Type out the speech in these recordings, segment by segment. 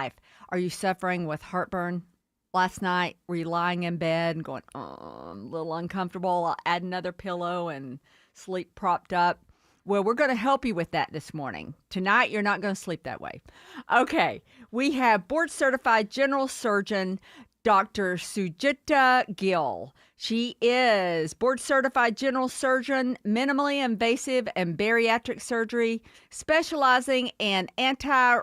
life. Are you suffering with heartburn? Last night, were you lying in bed and going, oh, I'm a little uncomfortable? I'll add another pillow and sleep propped up. Well, we're going to help you with that this morning. Tonight, you're not going to sleep that way. Okay, we have board certified general surgeon Dr. Sujata Gill. She is board certified general surgeon, minimally invasive and bariatric surgery, specializing in anti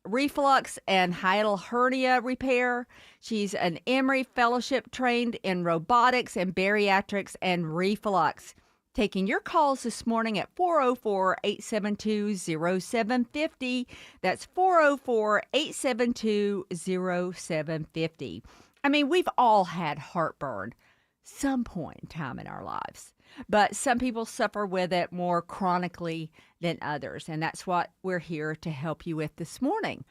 reflux and hiatal hernia repair. She's an Emory Fellowship trained in robotics and bariatrics and reflux. Taking your calls this morning at 404-872-0750. That's 404-872-0750. I mean, we've all had heartburn some point in time in our lives, but some people suffer with it more chronically than others, and that's what we're here to help you with this morning.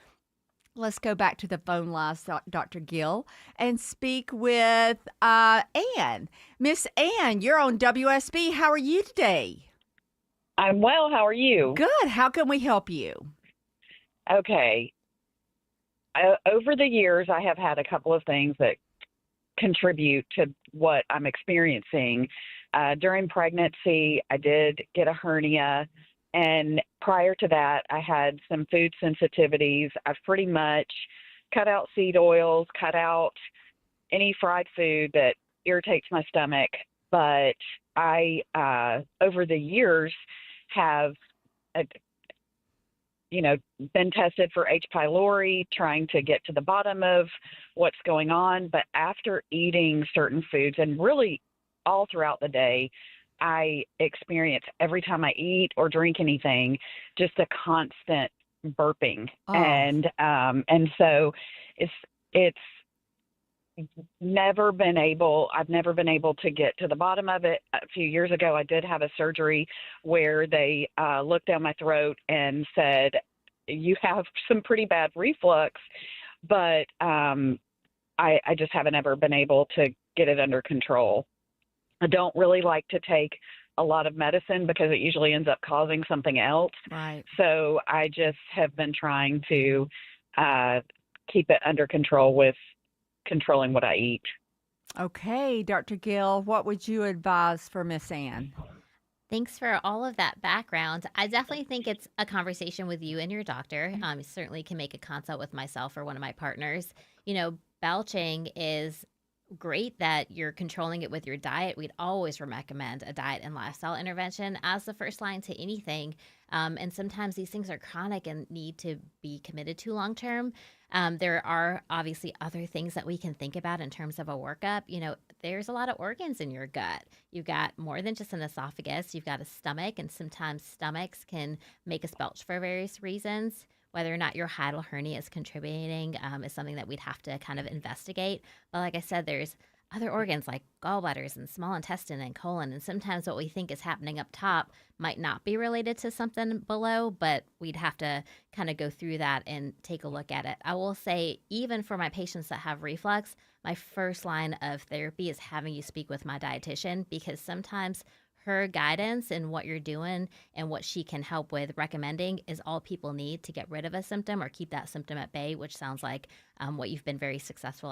Let's go back to the phone lines, Dr. Gill, and speak with Ann. Miss Ann, you're on WSB. How are you today? I'm well. How are you? Good. How can we help you? Okay. Over the years, I have had a couple of things that contribute to what I'm experiencing. During pregnancy, I did get a hernia. And prior to that, I had some food sensitivities. I've pretty much cut out seed oils, cut out any fried food that irritates my stomach. But I, over the years, have, uh, been tested for H. pylori, trying to get to the bottom of what's going on. But after eating certain foods, and really all throughout the day, I experience every time I eat or drink anything, just a constant burping. Oh. And so it's never been able, I've never been able to get to the bottom of it. A few years ago, I did have a surgery where they looked down my throat and said, you have some pretty bad reflux, but I just haven't ever been able to get it under control. I don't really like to take a lot of medicine because it usually ends up causing something else. Right. So I just have been trying to keep it under control with controlling what I eat. Okay, Dr. Gill, what would you advise for Miss Ann? Thanks for all of that background. I definitely think it's a conversation with you and your doctor. You certainly can make a consult with myself or one of my partners. Belching is great that you're controlling it with your diet. We'd always recommend a diet and lifestyle intervention as the first line to anything. And sometimes these things are chronic and need to be committed to long term. There are obviously other things that we can think about in terms of a workup. There's a lot of organs in your gut. You've got more than just an esophagus. You've got a stomach, and sometimes stomachs can make us belch for various reasons. Whether or not your hiatal hernia is contributing is something that we'd have to kind of investigate. But like I said, there's other organs like gallbladders and small intestine and colon. And sometimes what we think is happening up top might not be related to something below, but we'd have to kind of go through that and take a look at it. I will say, even for my patients that have reflux, my first line of therapy is having you speak with my dietitian, because sometimes her guidance and what you're doing and what she can help with recommending is all people need to get rid of a symptom or keep that symptom at bay, which sounds like what you've been very successful